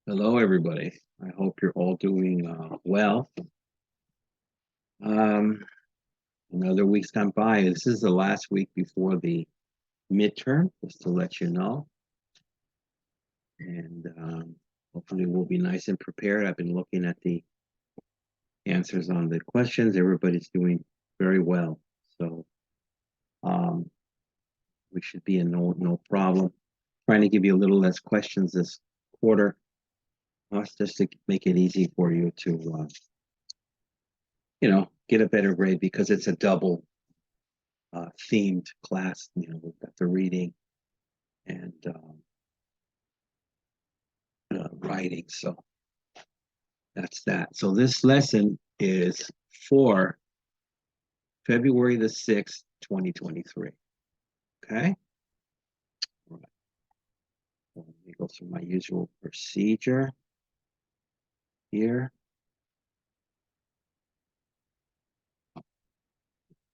Hello, everybody. I hope you're all doing well. Um, Another week's gone by. This is the last week before the midterm, just to let you know. And hopefully we'll be nice and prepared. I've been looking at the answers on the questions. Everybody's doing very well. So um, we should be in no problem. Trying to give you a little less questions this quarter, just to make it easy for you to get a better grade because it's a double themed class. We've got the reading and writing. So that's that. So this lesson is for February the 6th, 2023. Okay. All right. So let me go through my usual procedure here.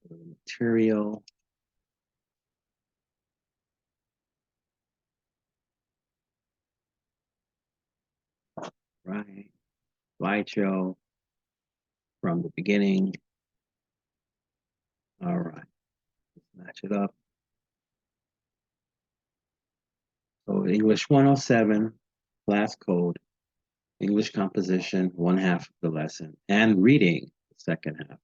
The material. Right. Slideshow from the beginning. All right. Let's match it up. So English 107, class code, English composition, 1/2 of the lesson, and reading, the second half.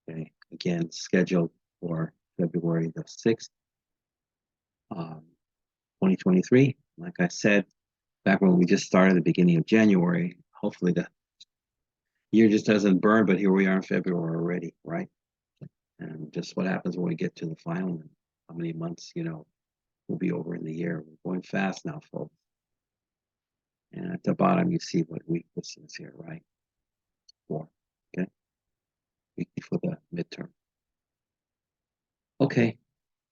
Okay, again, scheduled for February the 6th, 2023. Like I said, back when we just started the beginning of January, hopefully the year just doesn't burn, but here we are in February already, right? And just what happens when we get to the final, and how many months, will be over in the year. We're going fast now, folks. And at the bottom, you see what week this is here, right? 4, okay? Week before the midterm. Okay,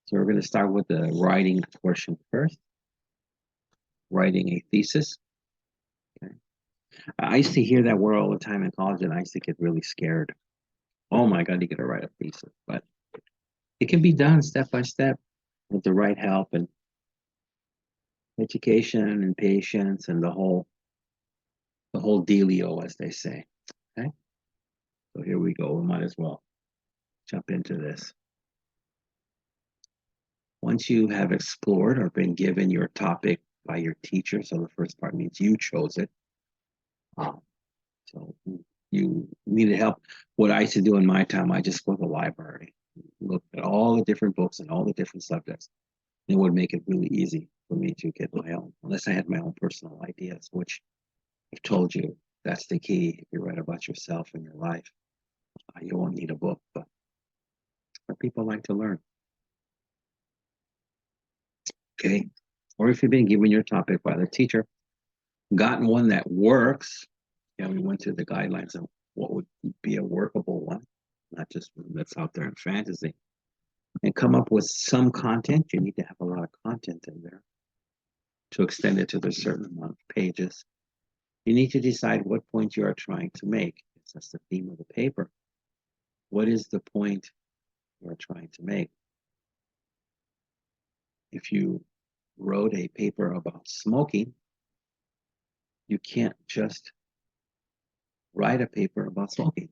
so we're going to start with the writing portion first. Writing a thesis. Okay. I used to hear that word all the time in college, and I used to get really scared. Oh my God, you got to write a thesis. But it can be done step by step with the right help and education and patience and the whole dealio, as they say. Okay, so here we go. We might as well jump into this. Once you have explored or been given your topic by your teacher, so the first part means you chose it. So you needed help. What I used to do in my time, I just go to the library, look at all the different books and all the different subjects. It would make it really easy for me to get my own, unless I had my own personal ideas, which I've told you that's the key. If you write about yourself and your life, you won't need a book, but people like to learn. Okay. Or if you've been given your topic by the teacher, gotten one that works, we went through the guidelines of what would be a workable one, not just one that's out there in fantasy, and come up with some content. You need to have a lot of content in there to extend it to the certain amount of pages. You need to decide what point you are trying to make. That's the theme of the paper. What is the point you are trying to make? If you wrote a paper about smoking, you can't just write a paper about smoking.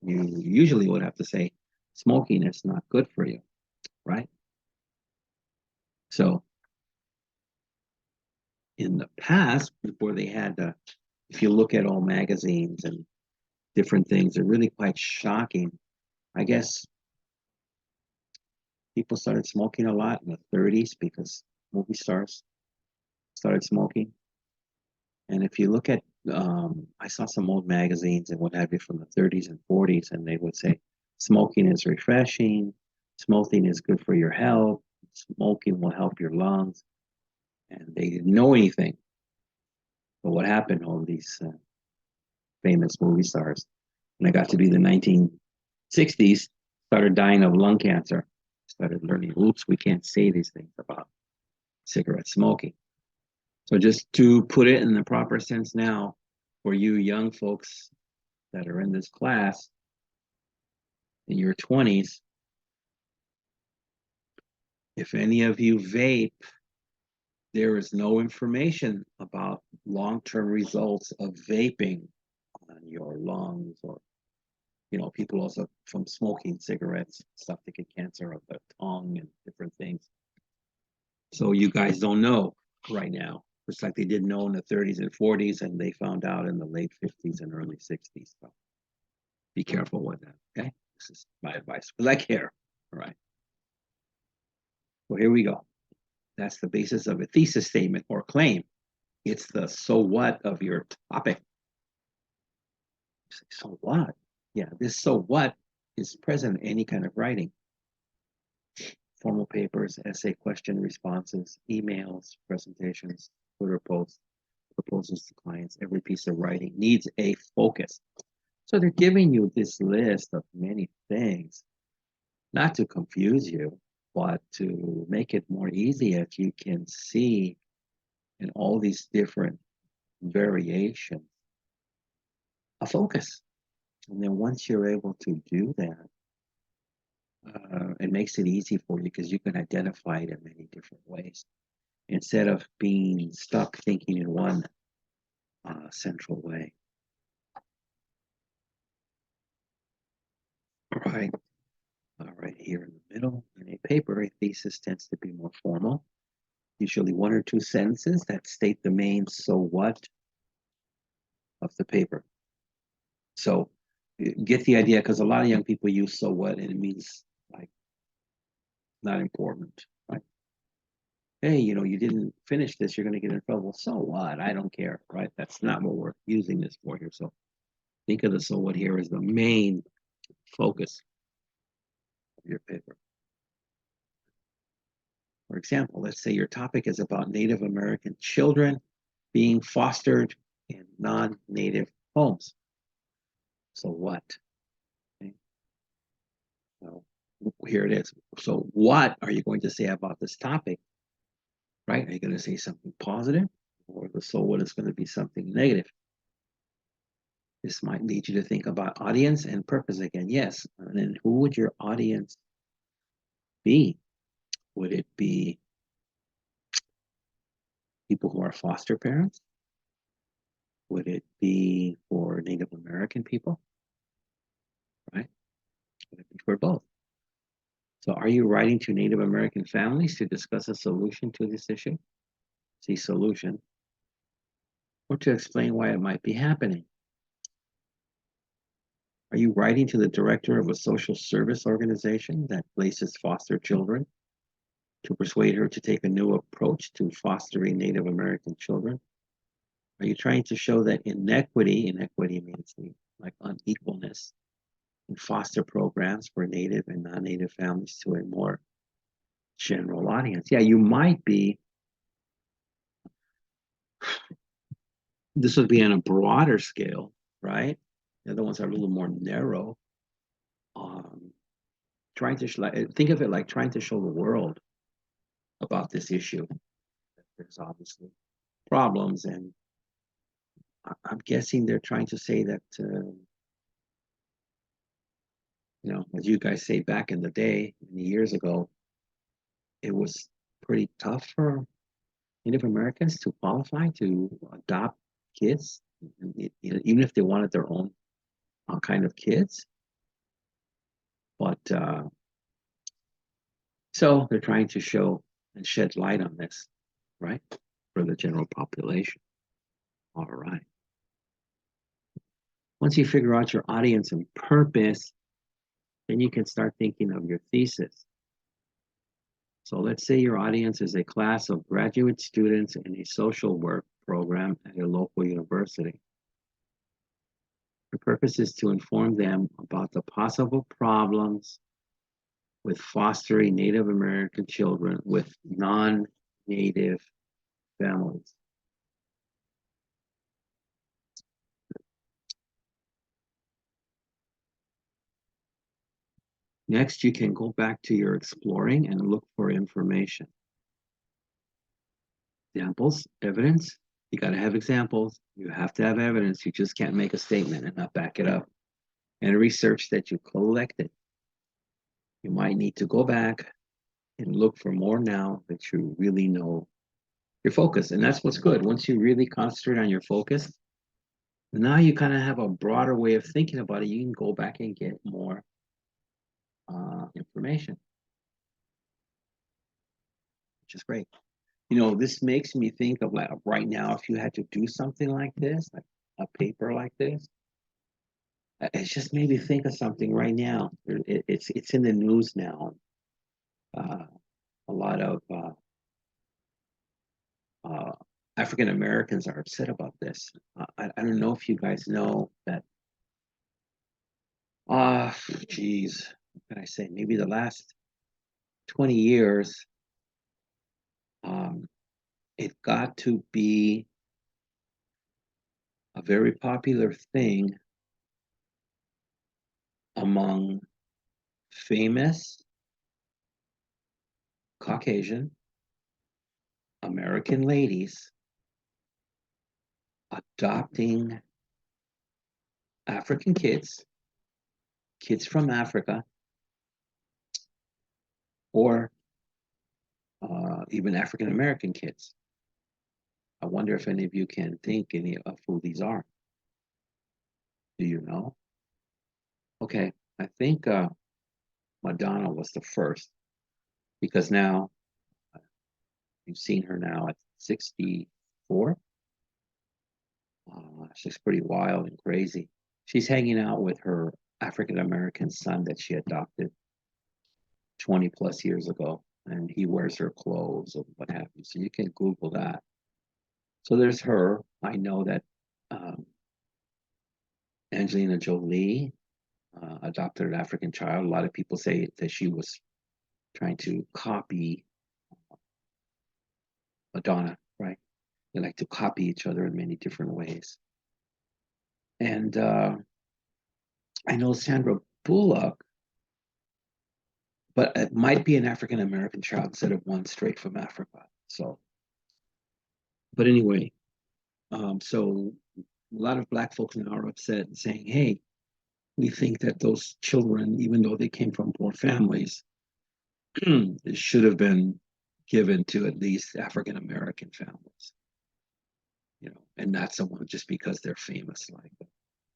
You usually would have to say, smoking is not good for you, right? So in the past, before they had, if you look at all magazines and different things, they're really quite shocking. I guess people started smoking a lot in the 30s because movie stars started smoking. And if you look at, I saw some old magazines and what have you from the 30s and 40s, and they would say, smoking is refreshing, smoking is good for your health, smoking will help your lungs. And they didn't know anything. But what happened, all these famous movie stars, when I got to be the 1960s, started dying of lung cancer, started learning, oops, we can't say these things about cigarette smoking. So just to put it in the proper sense now, for you young folks that are in this class, in your 20s, if any of you vape, There is no information about long-term results of vaping on your lungs, or people also from smoking cigarettes, stuff that get cancer of the tongue and different things. So you guys don't know right now. Just like they didn't know in the 30s and 40s, and they found out in the late 50s and early 60s. So be careful with that, okay? This is my advice, because I care. All right. Well, here we go. That's the basis of a thesis statement or claim. It's the so what of your topic. You say, so what? Yeah, this so what is present in any kind of writing. Formal papers, essay, question responses, emails, presentations, Twitter posts, proposals to clients. Every piece of writing needs a focus. So they're giving you this list of many things, not to confuse you, but to make it more easy if you can see in all these different variations a focus. And then once you're able to do that, it makes it easy for you because you can identify it in many different ways instead of being stuck thinking in one central way. All right. All right, here in the middle, in a paper, a thesis tends to be more formal, usually one or two sentences that state the main so what of the paper. So get the idea, because a lot of young people use so what, and it means like not important, right? Hey, you didn't finish this, you're going to get in trouble. So what? I don't care, right? That's not what we're using this for here. So think of the so what here as the main focus of your paper. For example, let's say your topic is about Native American children being fostered in non-native homes. So what? Okay. So here it is. So what are you going to say about this topic? Right? Are you going to say something positive, or the so what is going to be something negative? This might lead you to think about audience and purpose again. Yes. And then who would your audience be? Would it be people who are foster parents? Would it be for Native American people? Right? Would it be for both? So are you writing to Native American families to discuss a solution to this issue? See solution. Or to explain why it might be happening. Are you writing to the director of a social service organization that places foster children to persuade her to take a new approach to fostering Native American children? Are you trying to show that inequity means like unequalness in foster programs for Native and non-Native families to a more general audience? Yeah, you might be. This would be on a broader scale, right? The other ones are a little more narrow. Trying to think of it like trying to show the world about this issue. There's obviously problems, and I'm guessing they're trying to say that, as you guys say, back in the day, many years ago, it was pretty tough for Native Americans to qualify to adopt kids, even if they wanted their own kind of kids. But so they're trying to show and shed light on this, right, for the general population. All right. Once you figure out your audience and purpose, then you can start thinking of your thesis. So let's say your audience is a class of graduate students in a social work program at a local university. The purpose is to inform them about the possible problems with fostering Native American children with non-Native families. Next, you can go back to your exploring and look for information. Examples, evidence. You got to have examples. You have to have evidence. You just can't make a statement and not back it up. And research that you collected. You might need to go back and look for more now that you really know your focus. And that's what's good. Once you really concentrate on your focus, now you kind of have a broader way of thinking about it. You can go back and get more information, which is great. This makes me think of, like, right now, if you had to do something like this, like a paper like this, it's just made me think of something right now. It's in the news now. Uh, a lot of uh, African Americans are upset about this. I don't know if you guys know that. Geez, what can I say? Maybe the last 20 years, um, it got to be a very popular thing among famous Caucasian American ladies adopting African kids from Africa, or even African American kids. I wonder if any of you can think any of who these are. Do you know? Okay, I think Madonna was the first, because now you've seen her now at 64. She's pretty wild and crazy. She's hanging out with her African American son that she adopted 20 plus years ago, and he wears her clothes and what have you. So you can Google that. So there's her. I know that um, Angelina Jolie adopted an African child. A lot of people say that she was trying to copy Madonna, right? They like to copy each other in many different ways. And I know Sandra Bullock, but it might be an African American child instead of one straight from Africa. So, but anyway, so a lot of Black folks now are upset and saying, hey, we think that those children, even though they came from poor families, should have been given to at least African American families, and not someone just because they're famous like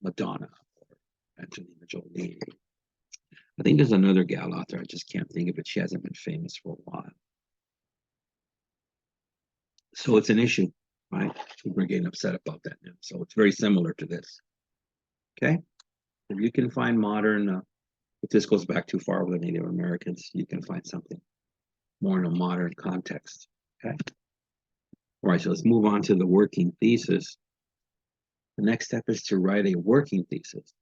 Madonna or Angelina Jolie. I think there's another gal out there, I just can't think of it. She hasn't been famous for a while. So it's an issue, right? We're getting upset about that now. So it's very similar to this. Okay. If you can find modern, if this goes back too far with the Native Americans, you can find something more in a modern context. Okay. All right. So let's move on to the working thesis. The next step is to write a working thesis.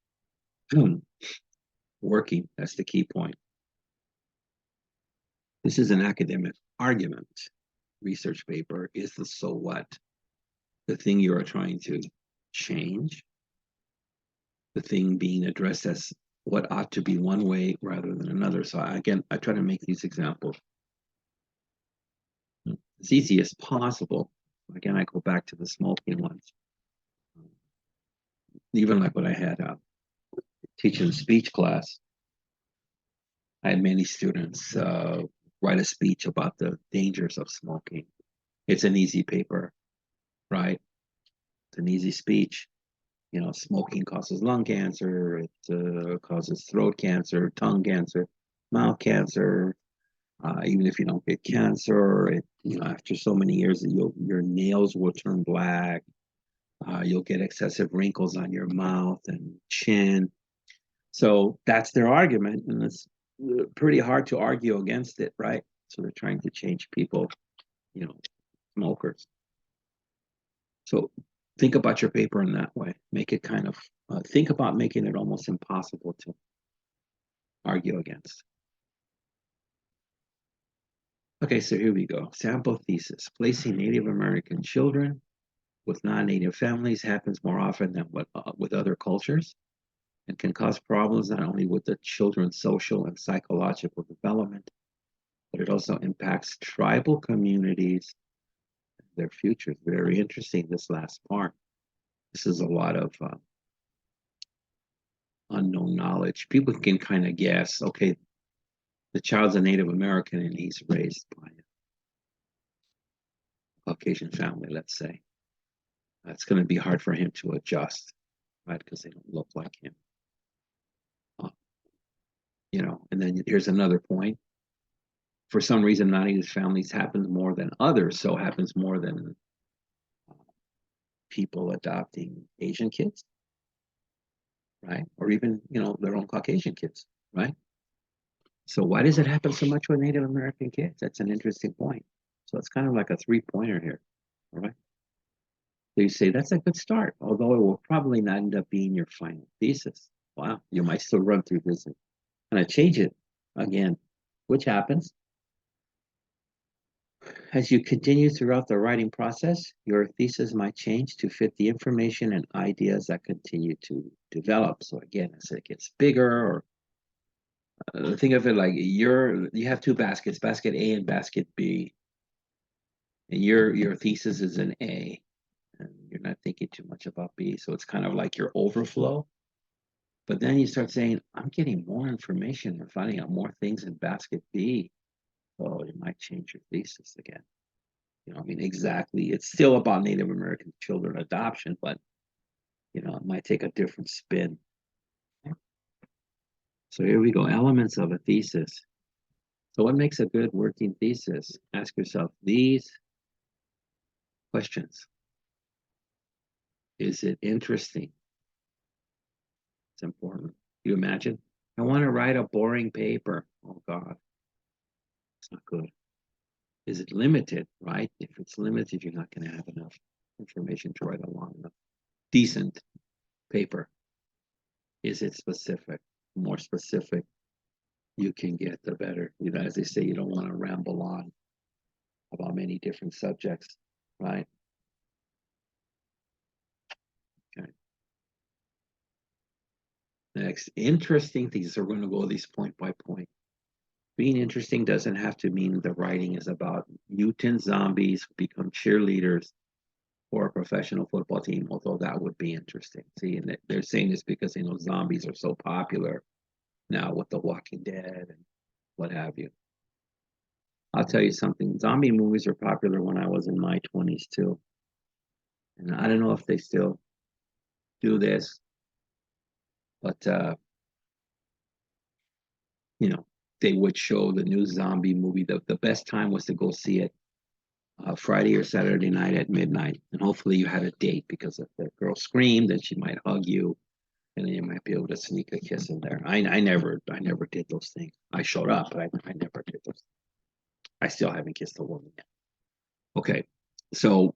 Working, that's the key point. This is an academic argument. Research paper is the so what, the thing you are trying to change, the thing being addressed as what ought to be one way rather than another. So again, I try to make these examples as easy as possible. Again, I go back to the smoking ones. Even like when I had teaching a speech class, I had many students write a speech about the dangers of smoking. It's an easy paper, right? It's an easy speech. Smoking causes lung cancer, it causes throat cancer, tongue cancer, mouth cancer. Even if you don't get cancer, after so many years, your nails will turn black. You'll get excessive wrinkles on your mouth and chin. So that's their argument, and it's pretty hard to argue against it, right? So they're trying to change people, smokers. So think about your paper in that way. Make it kind of, think about making it almost impossible to argue against. Okay, so here we go. Sample thesis. Placing Native American children with non-Native families happens more often than with other cultures, and can cause problems not only with the children's social and psychological development, but it also impacts tribal communities, their futures. Very interesting, this last part. This is a lot of unknown knowledge. People can kind of guess, okay, the child's a Native American and he's raised by Caucasian family, let's say. It's going to be hard for him to adjust, right? Because they don't look like him. Uh, and then here's another point. For some reason, non-English families happens more than others, so happens more than people adopting Asian kids, right? Or even, their own Caucasian kids, right? So why does it happen so much with Native American kids? That's an interesting point. So it's kind of like a three-pointer here, all right? So you say that's a good start, although it will probably not end up being your final thesis. Wow, you might still run through this and I change it again, which happens. As you continue throughout the writing process, your thesis might change to fit the information and ideas that continue to develop. So again, as it gets bigger, or think of it like you have two baskets, basket A and basket B, and your thesis is an A, and you're not thinking too much about B. So it's kind of like your overflow. But then you start saying, I'm getting more information and finding out more things in basket B. So you might change your thesis again. Exactly. It's still about Native American children adoption, but, it might take a different spin. So here we go, elements of a thesis. So what makes a good working thesis? Ask yourself these questions. Is it interesting? It's important. You imagine? I want to write a boring paper. Oh God, it's not good. Is it limited, right? If it's limited, you're not going to have enough information to write a long enough, decent paper. Is it specific? The more specific you can get, the better. As they say, you don't want to ramble on about many different subjects, right? Okay. Next, interesting things. So we're going to go these point by point. Being interesting doesn't have to mean the writing is about mutant zombies who become cheerleaders for a professional football team, although that would be interesting. See, and they're saying this because zombies are so popular now with The Walking Dead and what have you. I'll tell you something. Zombie movies were popular when I was in my 20s too. And I don't know if they still do this, but they would show the new zombie movie. The best time was to go see it Friday or Saturday night at midnight. And hopefully you had a date, because if the girl screamed, then she might hug you, and then you might be able to sneak a kiss in there. I never did those things. I showed up, but I never did those. I still haven't kissed a woman yet. Okay, so,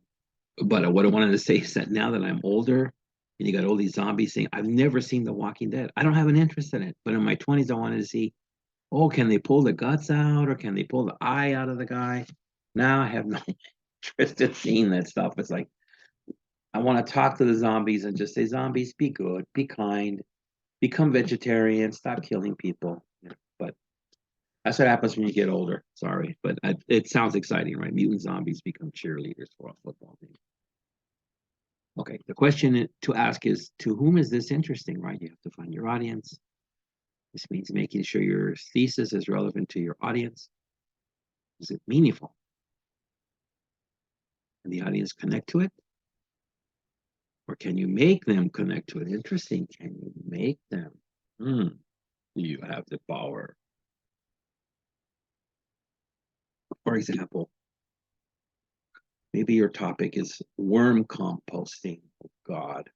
but what I wanted to say is that now that I'm older, and you got all these zombies saying, I've never seen The Walking Dead. I don't have an interest in it. But in my 20s, I wanted to see, oh, can they pull the guts out, or can they pull the eye out of the guy? Now I have no interest in seeing that stuff. It's like, I want to talk to the zombies and just say, zombies, be good, be kind, become vegetarian, stop killing people. But that's what happens when you get older. Sorry, but it sounds exciting, right? Mutant zombies become cheerleaders for a football team. Okay, the question to ask is, to whom is this interesting, right? You have to find your audience. This means making sure your thesis is relevant to your audience. Is it meaningful? Can the audience connect to it? Or can you make them connect to it? Interesting. Can you make them? Do you have the power? For example, maybe your topic is worm composting. Oh God.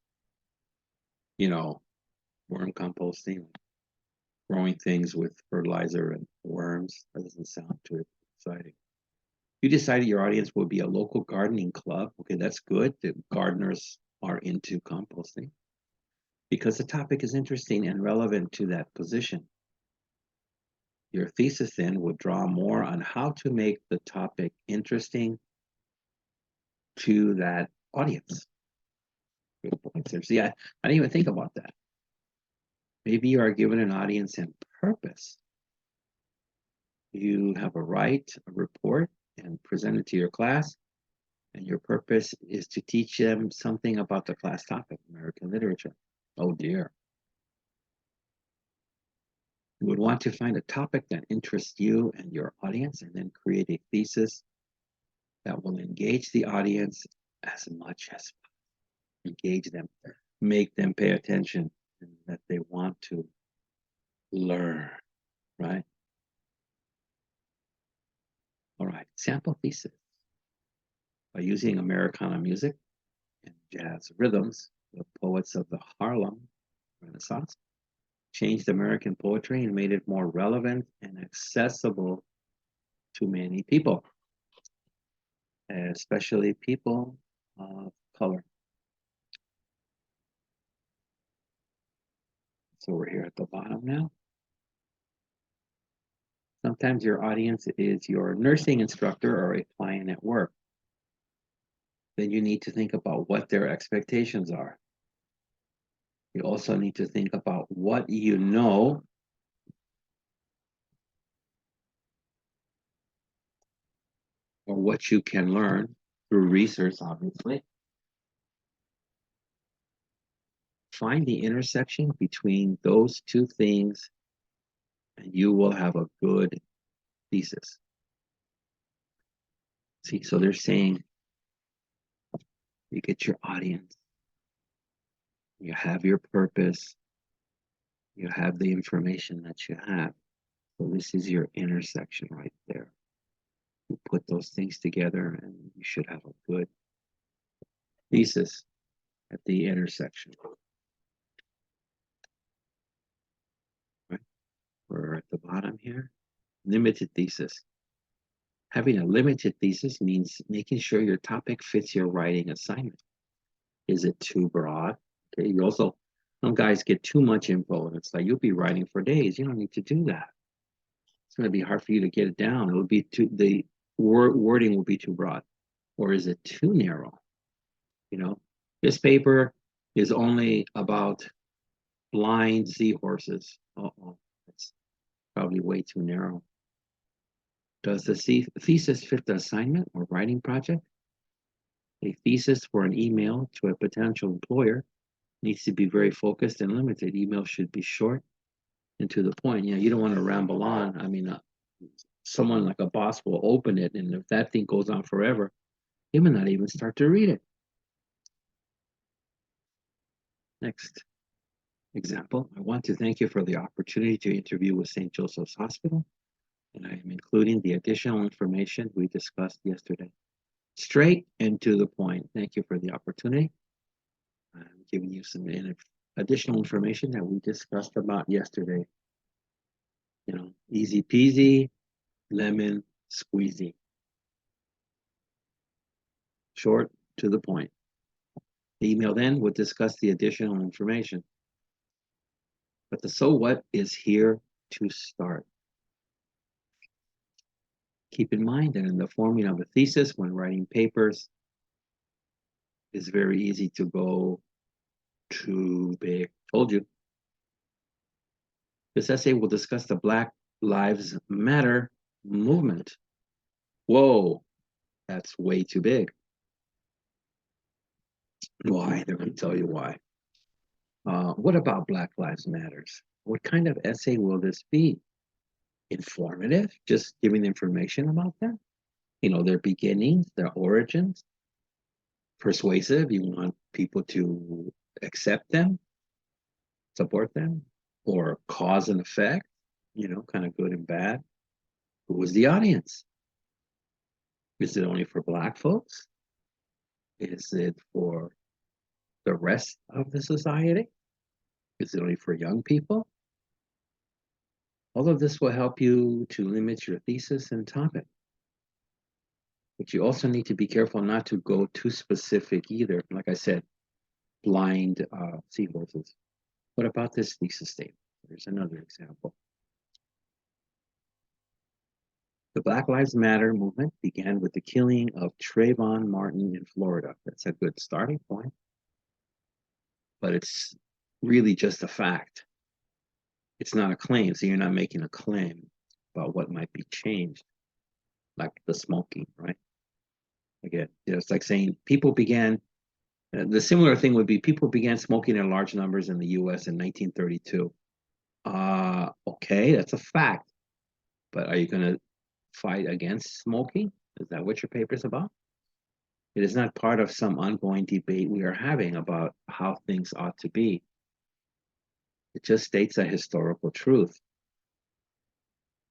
Worm composting, growing things with fertilizer and worms. That doesn't sound too exciting. You decided your audience would be a local gardening club. Okay, that's good. The gardeners are into composting because the topic is interesting and relevant to that position. Your thesis then would draw more on how to make the topic interesting to that audience. Good points there. See, I didn't even think about that. Maybe you are given an audience and purpose. You have a write a report and present it to your class, and your purpose is to teach them something about the class topic, American literature. Oh dear. You would want to find a topic that interests you and your audience, and then create a thesis that will engage the audience as much as engage them, make them pay attention, and that they want to learn, right? All right, sample thesis. By using Americana music and jazz rhythms, the poets of the Harlem Renaissance changed American poetry and made it more relevant and accessible to many people, especially people of color. So we're here at the bottom now. Sometimes your audience is your nursing instructor or a client at work. Then you need to think about what their expectations are. You also need to think about what you know or what you can learn through research, obviously. Find the intersection between those two things, and you will have a good thesis. See, so they're saying you get your audience, you have your purpose, you have the information that you have. So this is your intersection right there. You put those things together and you should have a good thesis at the intersection. Right? We're at the bottom here. Limited thesis. Having a limited thesis means making sure your topic fits your writing assignment. Is it too broad? Okay, you also, some guys get too much info and it's like you'll be writing for days. You don't need to do that. It's going to be hard for you to get it down. It will be too, the wording will be too broad. Or is it too narrow? You know, this paper is only about blind seahorses. Uh-oh, that's probably way too narrow. Does the thesis fit the assignment or writing project? A thesis for an email to a potential employer needs to be very focused and limited. Email should be short and to the point. You know, you don't want to ramble on. I mean, someone like a boss will open it, and if that thing goes on forever, he may not even start to read it. Next example, I want to thank you for the opportunity to interview with St. Joseph's Hospital, and I am including the additional information we discussed yesterday. Straight and to the point. Thank you for the opportunity. I'm giving you some additional information that we discussed about yesterday. You know, easy peasy, lemon squeezy. Short, to the point. The email then would discuss the additional information. But the so what is here to start. Keep in mind that in the forming of a thesis, when writing papers, it's very easy to go too big. Told you. This essay will discuss the Black Lives Matter movement. Whoa, that's way too big. Why? They're going to tell you why. What about Black Lives Matters? What kind of essay will this be? Informative, just giving information about them? You know, their beginnings, their origins? Persuasive, you want people to accept them, support them? Or cause and effect, you know, kind of good and bad? Who was the audience? Is it only for Black folks? Is it for the rest of the society? Is it only for young people? All of this will help you to limit your thesis and topic. But you also need to be careful not to go too specific either. Like I said, blind seahorses. What about this thesis statement? There's another example. The Black Lives Matter movement began with the killing of Trayvon Martin in Florida. That's a good starting point. But it's really just a fact. It's not a claim, so you're not making a claim about what might be changed, like the smoking, right? Again, you know, it's like saying people began, the similar thing would be people began smoking in large numbers in the US in 1932. Okay, that's a fact. But are you going to fight against smoking? Is that what your paper is about? It is not part of some ongoing debate we are having about how things ought to be. It just states a historical truth.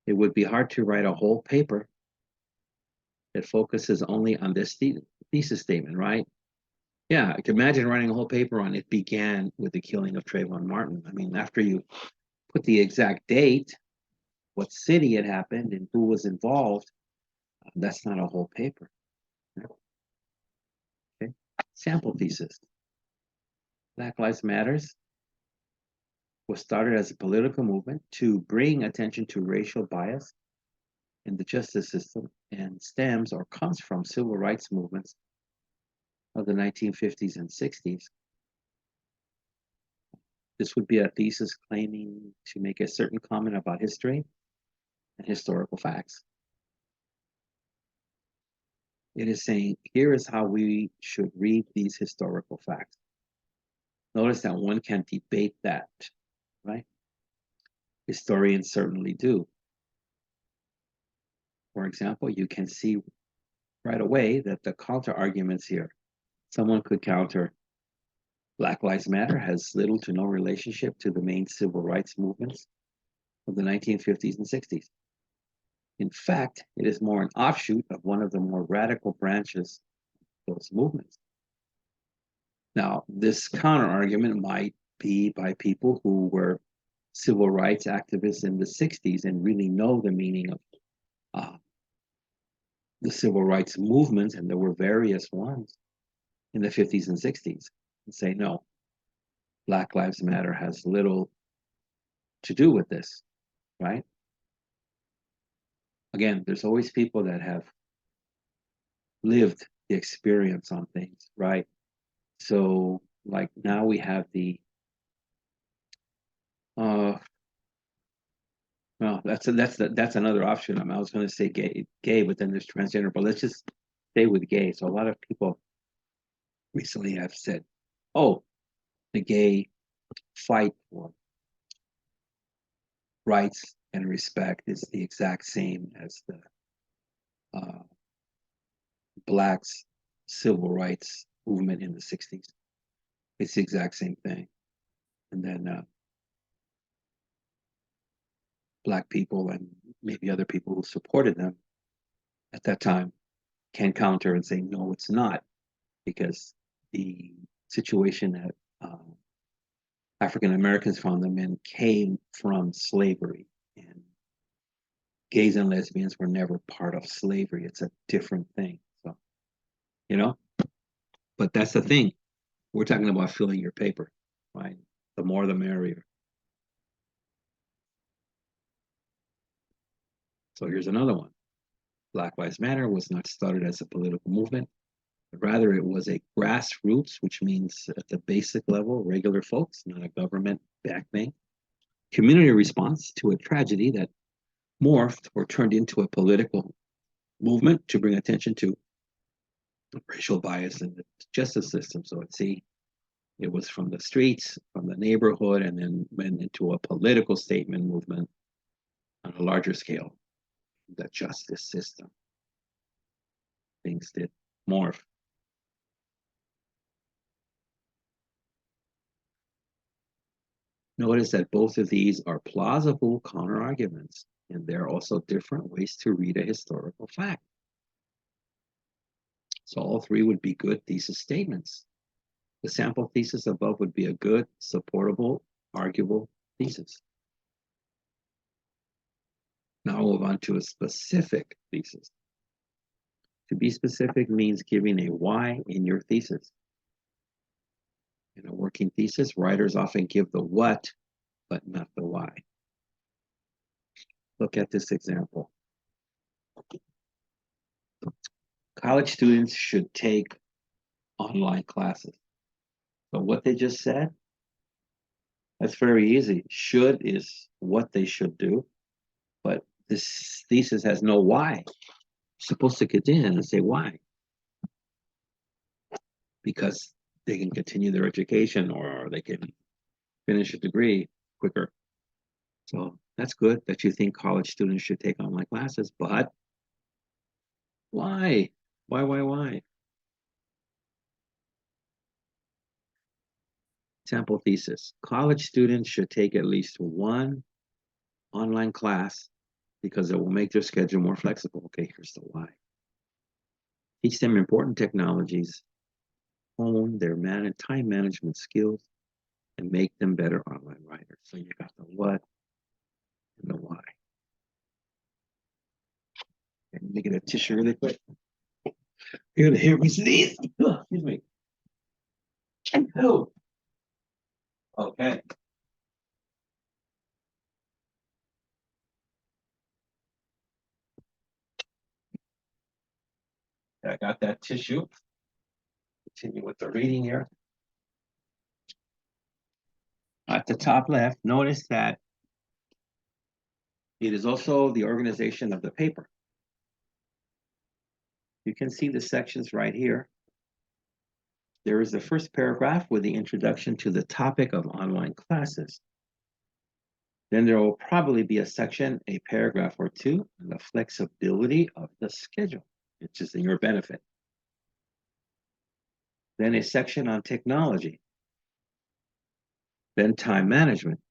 It would be hard to write a whole paper that focuses only on this thesis statement, right? Yeah, I can imagine writing a whole paper on it began with the killing of Trayvon Martin. I mean, after you put the exact date, what city it happened, and who was involved, that's not a whole paper. Okay. Sample thesis. Black Lives Matters was started as a political movement to bring attention to racial bias in the justice system and stems or comes from civil rights movements of the 1950s and 60s. This would be a thesis claiming to make a certain comment about history and historical facts. It is saying, here is how we should read these historical facts. Notice that one can debate that, right? Historians certainly do. For example, you can see right away that the counter arguments here, someone could counter Black Lives Matter has little to no relationship to the main civil rights movements of the 1950s and 60s. In fact, it is more an offshoot of one of the more radical branches of those movements. Now, this counter argument might be by people who were civil rights activists in the 60s and really know the meaning of the civil rights movement, and there were various ones in the 50s and 60s, and say, no, Black Lives Matter has little to do with this, right? Again, there's always people that have lived the experience on things, right? So, like now we have the well, that's another option. I was going to say gay, but then there's transgender. But let's just stay with gay. So a lot of people recently have said, "Oh, the gay fight for rights and respect is the exact same as the uh, blacks' civil rights movement in the '60s. It's the exact same thing." And then black people and maybe other people who supported them at that time can counter and say, no, it's not, because the situation that African Americans found them in came from slavery, and gays and lesbians were never part of slavery. It's a different thing. So, you know, but that's the thing. We're talking about filling your paper, right? The more the merrier. So here's another one. Black Lives Matter was not started as a political movement. Rather, it was a grassroots, which means at the basic level, regular folks, not a government backed thing, community response to a tragedy that morphed or turned into a political movement to bring attention to racial bias in the justice system. So see, it was from the streets, from the neighborhood, and then went into a political statement movement on a larger scale, the justice system. Things did morph. Notice that both of these are plausible counterarguments, and there are also different ways to read a historical fact. So all three would be good thesis statements. The sample thesis above would be a good, supportable, arguable thesis. Now we'll move on to a specific thesis. To be specific means giving a why in your thesis. In a working thesis, writers often give the what, but not the why. Look at this example. College students should take online classes. So what they just said, that's very easy. Should is what they should do, but this thesis has no why. You're supposed to continue and say why. Because they can continue their education or they can finish a degree quicker. So that's good that you think college students should take online classes, but Why? Why? Sample thesis. College students should take at least one online class because it will make their schedule more flexible. Okay, here's the why. Teach them important technologies, hone their time management skills, and make them better online writers. So you got the what and the why. Okay, let me get a tissue really quick. You're gonna hear me sneeze. Excuse me. Oh, okay. I got that tissue. Continue with the reading here. At the top left, notice that it is also the organization of the paper. You can see the sections right here. There is the first paragraph with the introduction to the topic of online classes. Then there will probably be a section, a paragraph or two, on the flexibility of the schedule, which is in your benefit. Then a section on technology. Then time management.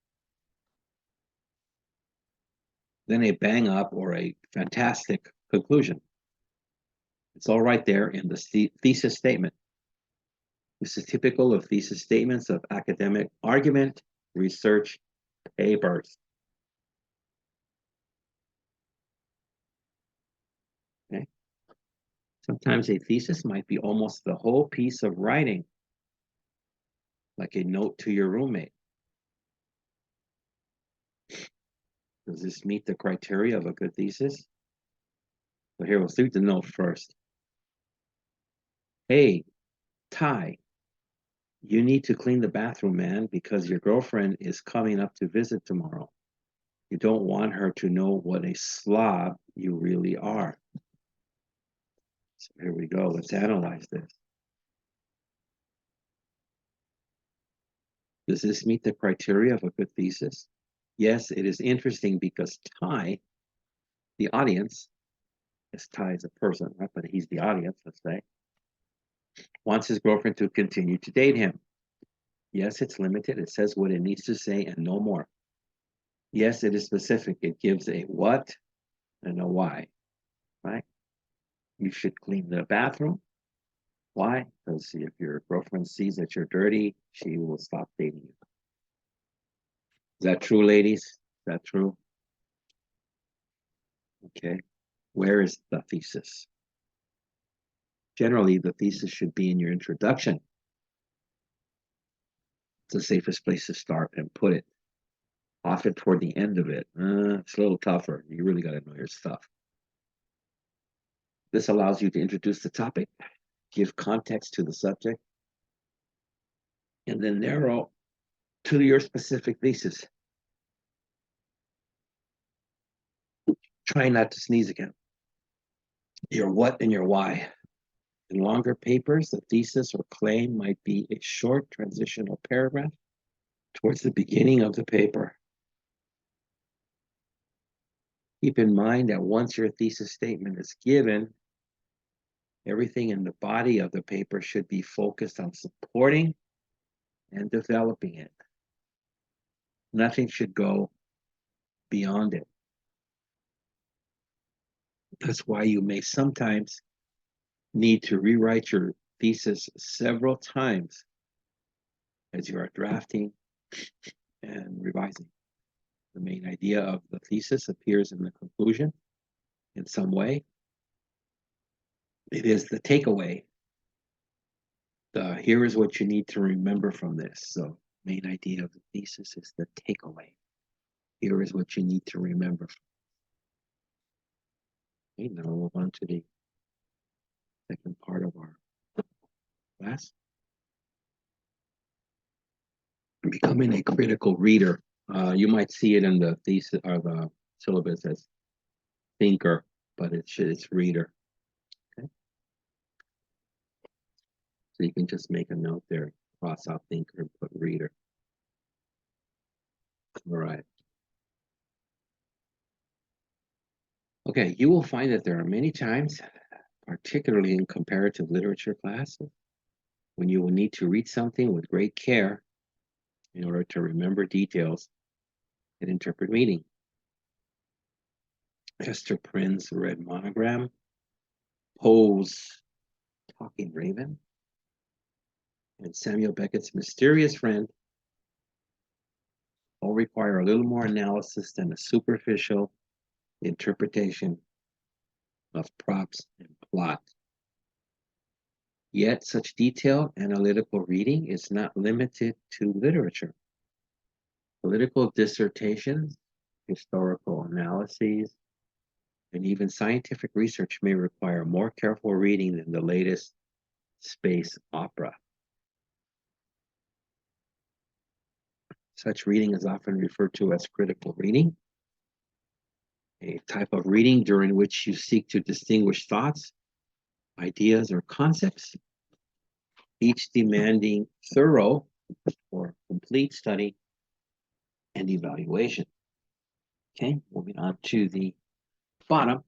Then a bang up or a fantastic conclusion. It's all right there in the thesis statement. This is typical of thesis statements of academic argument, research papers. Okay. Sometimes a thesis might be almost the whole piece of writing, like a note to your roommate. Does this meet the criteria of a good thesis? So here, we'll read the note first. Hey, Ty, you need to clean the bathroom, man, because your girlfriend is coming up to visit tomorrow. You don't want her to know what a slob you really are. So here we go. Let's analyze this. Does this meet the criteria of a good thesis? Yes, it is interesting because Ty, the audience, as Ty is a person, right? But he's the audience, let's say, wants his girlfriend to continue to date him. Yes, it's limited. It says what it needs to say and no more. Yes, it is specific. It gives a what and a why, right? You should clean the bathroom. Why? Because if your girlfriend sees that you're dirty, she will stop dating you. Is that true, ladies? Is that true? Okay. Where is the thesis? Generally, the thesis should be in your introduction. It's the safest place to start and put it. Off it toward the end of it. It's a little tougher. You really got to know your stuff. This allows you to introduce the topic, give context to the subject, and then narrow to your specific thesis. Try not to sneeze again. Your what and your why. In longer papers, the thesis or claim might be a short transitional paragraph towards the beginning of the paper. Keep in mind that once your thesis statement is given, everything in the body of the paper should be focused on supporting and developing it. Nothing should go beyond it. That's why you may sometimes need to rewrite your thesis several times as you are drafting and revising. The main idea of the thesis appears in the conclusion in some way. It is the takeaway. Here is what you need to remember from this. So, main idea of the thesis is the takeaway. Here is what you need to remember. Okay, now we'll move on to the second part of our class. Becoming a critical reader. You might see it in the thesis or the syllabus as thinker, but it's reader. Okay, so you can just make a note there, cross out thinker and put reader. All right. Okay, you will find that there are many times particularly in comparative literature classes, when you will need to read something with great care in order to remember details and interpret meaning. Esther Prynne's Red Monogram, Poe's Talking Raven, and Samuel Beckett's Mysterious Friend all require a little more analysis than a superficial interpretation of props and plot. Yet, such detailed analytical reading is not limited to literature. Political dissertations, historical analyses, and even scientific research may require more careful reading than the latest space opera. Such reading is often referred to as critical reading, a type of reading during which you seek to distinguish thoughts, ideas, or concepts, each demanding thorough or complete study and evaluation. Okay, moving on to the bottom.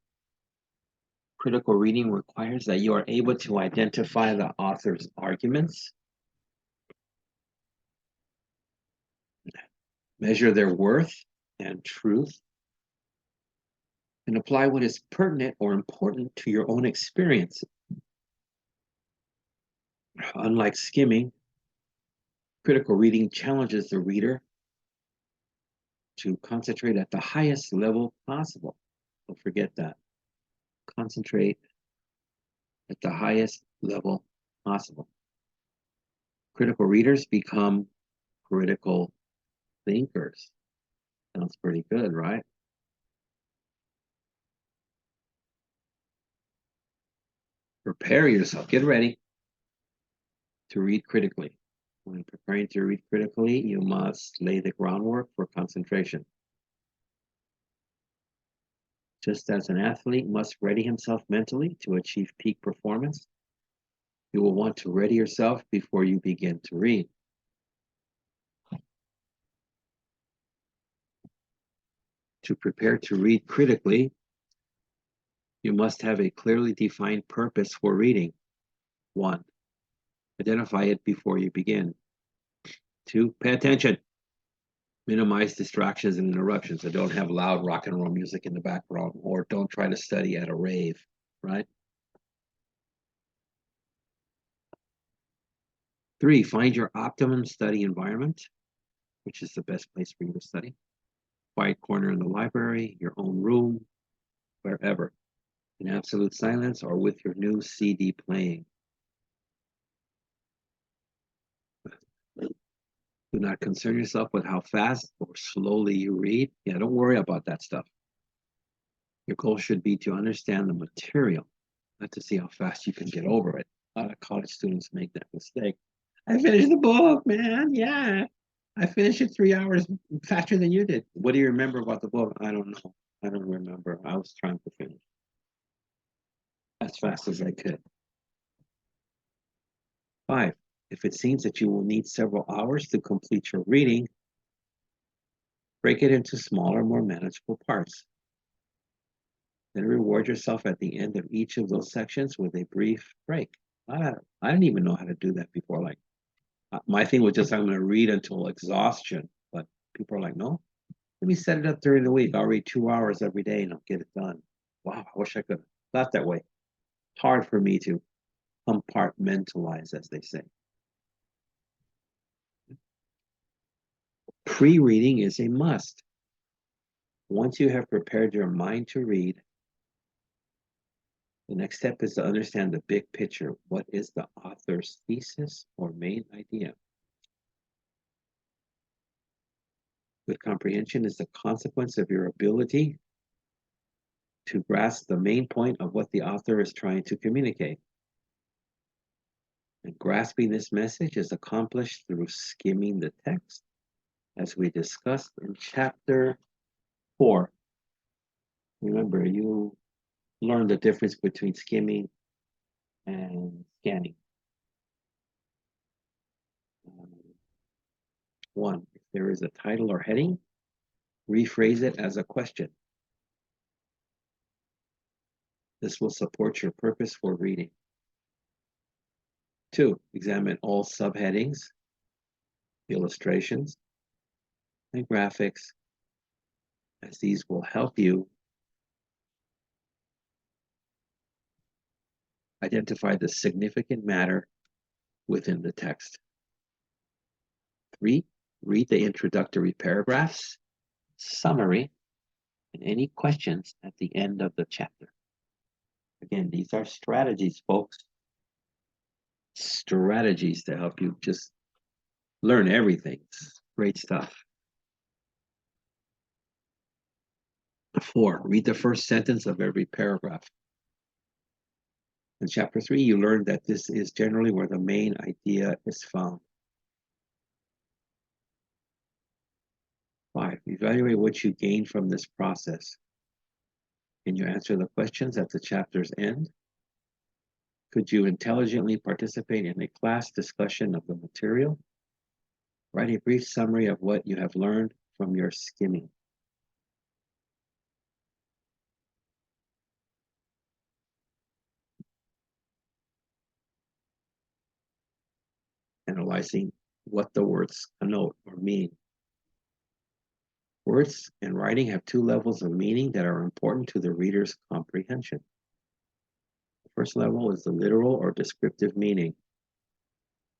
Critical reading requires that you are able to identify the author's arguments, measure their worth and truth, and apply what is pertinent or important to your own experience. Unlike skimming, critical reading challenges the reader to concentrate at the highest level possible. Don't forget that. Concentrate at the highest level possible. Critical readers become critical thinkers. Sounds pretty good, right? Prepare yourself. Get ready to read critically. When preparing to read critically, you must lay the groundwork for concentration. Just as an athlete must ready himself mentally to achieve peak performance, you will want to ready yourself before you begin to read. To prepare to read critically, you must have a clearly defined purpose for reading. 1, identify it before you begin. 2, pay attention. Minimize distractions and interruptions. So don't have loud rock and roll music in the background, or don't try to study at a rave, right? 3, find your optimum study environment, which is the best place for you to study. Quiet corner in the library, your own room, wherever. In absolute silence or with your new CD playing. Do not concern yourself with how fast or slowly you read. Yeah, don't worry about that stuff. Your goal should be to understand the material, not to see how fast you can get over it. A lot of college students make that mistake. I finished the book, man. Yeah. I finished it 3 hours faster than you did. What do you remember about the book? I don't know. I don't remember. I was trying to finish as fast as I could. 5, if it seems that you will need several hours to complete your reading, break it into smaller, more manageable parts. Then reward yourself at the end of each of those sections with a brief break. I didn't even know how to do that before. Like, my thing was just I'm going to read until exhaustion. But people are like, no, let me set it up during the week. I'll read 2 hours every day and I'll get it done. Wow, I wish I could have thought that way. It's hard for me to compartmentalize, as they say. Pre-reading is a must. Once you have prepared your mind to read, the next step is to understand the big picture. What is the author's thesis or main idea? Good comprehension is the consequence of your ability to grasp the main point of what the author is trying to communicate. And grasping this message is accomplished through skimming the text, as we discussed in chapter 4. Remember, you learned the difference between skimming and scanning. 1, if there is a title or heading, rephrase it as a question. This will support your purpose for reading. 2, examine all subheadings, illustrations, and graphics, as these will help you identify the significant matter within the text. 3, read the introductory paragraphs, summary, and any questions at the end of the chapter. Again, these are strategies, folks. Strategies to help you just learn everything. Great stuff. 4, read the first sentence of every paragraph. In chapter 3, you learned that this is generally where the main idea is found. 5, evaluate what you gained from this process. Can you answer the questions at the chapter's end? Could you intelligently participate in a class discussion of the material? Write a brief summary of what you have learned from your skimming. Analyzing what the words connote or mean. Words and writing have 2 levels of meaning that are important to the reader's comprehension. The first level is the literal or descriptive meaning.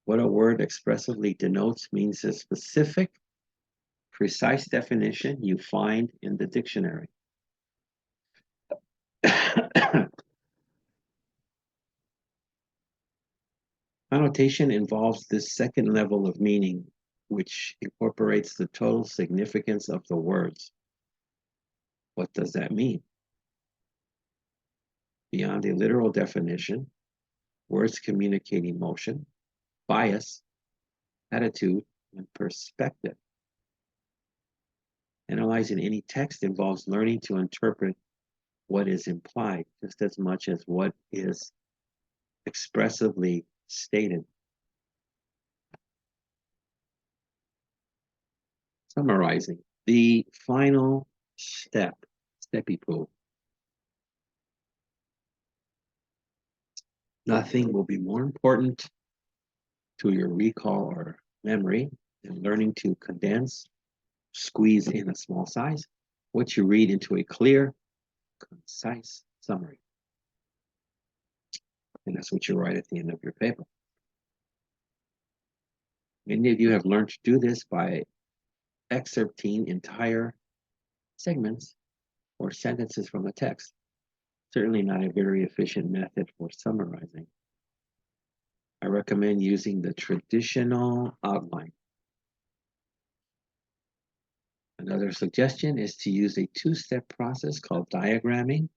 What a word expressively denotes means a specific, precise definition you find in the dictionary. Connotation involves this second level of meaning, which incorporates the total significance of the words. What does that mean? Beyond a literal definition, words communicate emotion, bias, attitude, and perspective. Analyzing any text involves learning to interpret what is implied just as much as what is expressively stated. Summarizing, the final step, steppy poo. Nothing will be more important to your recall or memory than learning to condense, squeeze in a small size, what you read into a clear, concise summary. And that's what you write at the end of your paper. Many of you have learned to do this by excerpting entire segments or sentences from a text. Certainly not a very efficient method for summarizing. I recommend using the traditional outline. Another suggestion is to use a 2-step process called diagramming,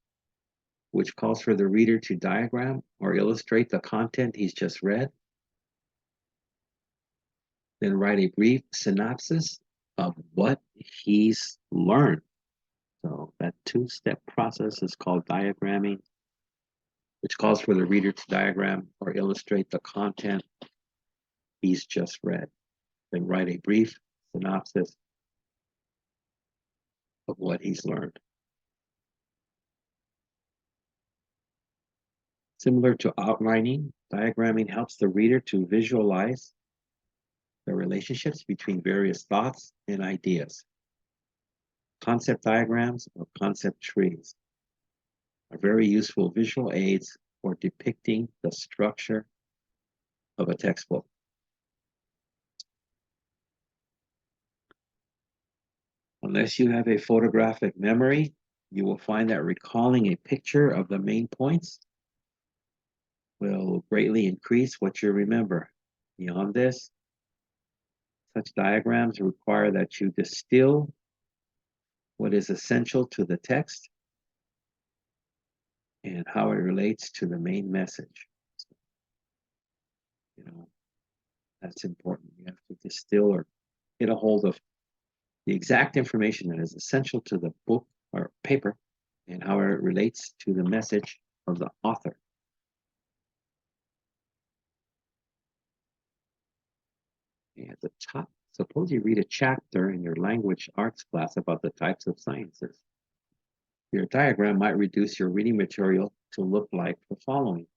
which calls for the reader to diagram or illustrate the content he's just read, then write a brief synopsis of what he's learned. So that 2-step process is called diagramming, which calls for the reader to diagram or illustrate the content he's just read. Then write a brief synopsis of what he's learned. Similar to outlining, diagramming helps the reader to visualize the relationships between various thoughts and ideas. Concept diagrams or concept trees are very useful visual aids for depicting the structure of a textbook. Unless you have a photographic memory, you will find that recalling a picture of the main points will greatly increase what you remember. Beyond this, such diagrams require that you distill what is essential to the text and how it relates to the main message. You know, that's important. You have to distill or get a hold of the exact information that is essential to the book or paper and how it relates to the message of the author. And at the top, suppose you read a chapter in your language arts class about the types of sciences. Your diagram might reduce your reading material to look like the following.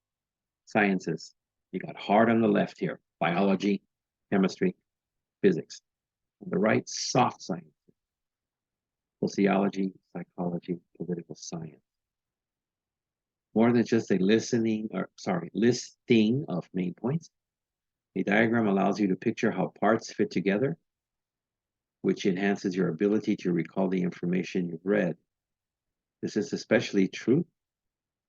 Sciences. You got hard on the left here. Biology, chemistry, physics. On the right, soft science. Sociology, psychology, political science. More than just a listing of main points. A diagram allows you to picture how parts fit together, which enhances your ability to recall the information you've read. This is especially true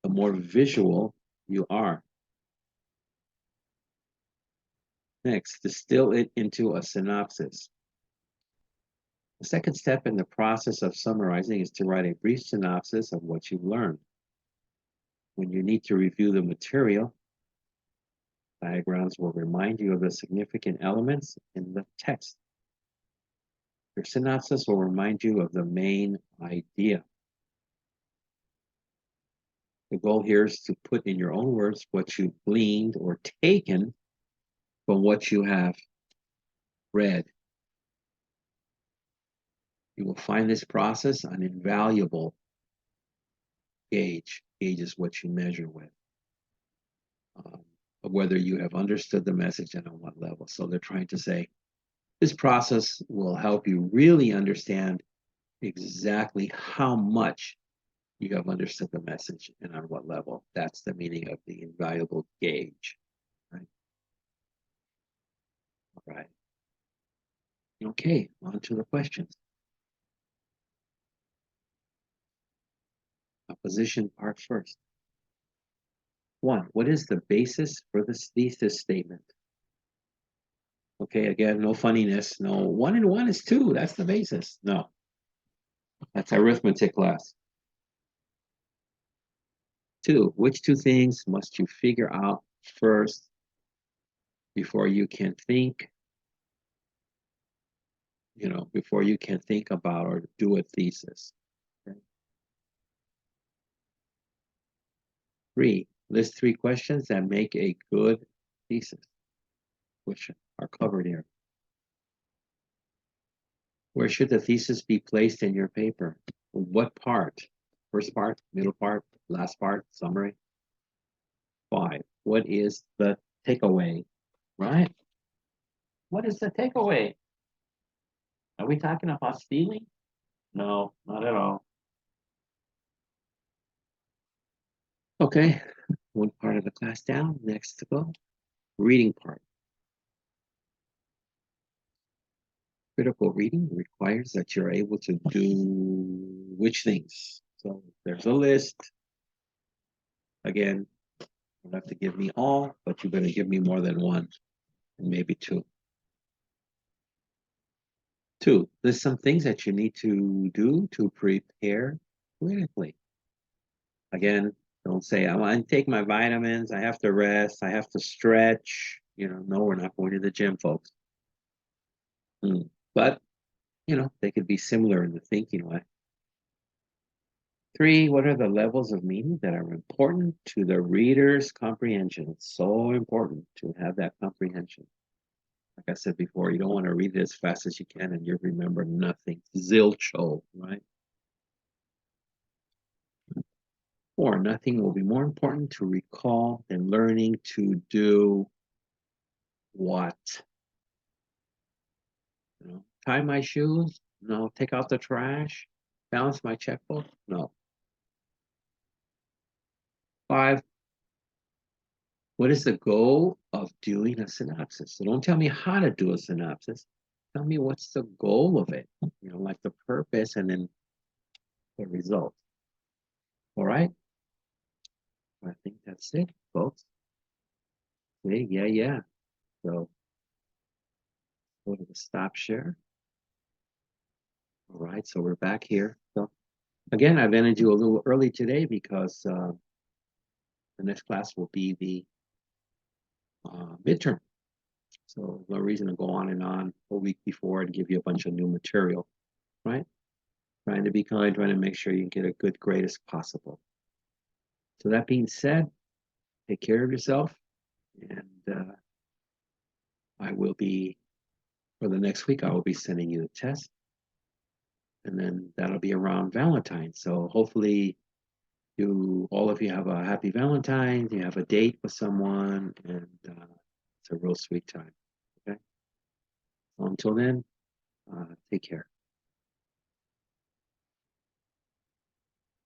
the more visual you are. Next, distill it into a synopsis. The second step in the process of summarizing is to write a brief synopsis of what you've learned. When you need to review the material, diagrams will remind you of the significant elements in the text. Your synopsis will remind you of the main idea. The goal here is to put in your own words what you've gleaned or taken from what you have read. You will find this process an invaluable gauge. Gauge is what you measure with, of whether you have understood the message and on what level. So they're trying to say, this process will help you really understand exactly how much you have understood the message and on what level. That's the meaning of the invaluable gauge. Right? All right. Okay, on to the questions. Opposition part first. 1. What is the basis for this thesis statement? Okay, again, no funniness. No, 1 and 1 is 2. That's the basis. No, that's arithmetic class. 2. Which 2 things must you figure out first before you can think, before you can think about or do a thesis? Okay. 3. List 3 questions that make a good thesis, which are covered here. Where should the thesis be placed in your paper? What part? First part, middle part, last part, summary? 5. What is the takeaway? Right? What is the takeaway? Are we talking about stealing? No, not at all. Okay, one part of the class down, next to go. Reading part. Critical reading requires that you're able to do which things? So there's a list. Again, you don't have to give me all, but you're going to give me more than one, and maybe 2. 2, list some things that you need to do to prepare critically. Again, don't say, I want to take my vitamins, I have to rest, I have to stretch. No, we're not going to the gym, folks. But, they could be similar in the thinking way. 3, what are the levels of meaning that are important to the reader's comprehension? It's so important to have that comprehension. Like I said before, you don't want to read it as fast as you can and you remember nothing. Zilcho, right? 4, nothing will be more important to recall than learning to do what? Tie my shoes? No. Take out the trash? Balance my checkbook? No. 5, what is the goal of doing a synopsis? So don't tell me how to do a synopsis. Tell me what's the goal of it. Like the purpose and then the result. All right? I think that's it, folks. See? Yeah. So go to the stop share. All right, so we're back here. So again, I've ended you a little early today because the next class will be the midterm. So no reason to go on and on a week before and give you a bunch of new material, right? Trying to be kind, trying to make sure you get a good grade as possible. So that being said, take care of yourself, and I will be, for the next week, I will be sending you the test. and then that'll be around Valentine's. So hopefully all of you have a happy Valentine's, you have a date with someone, and it's a real sweet time. Okay. So until then, take care.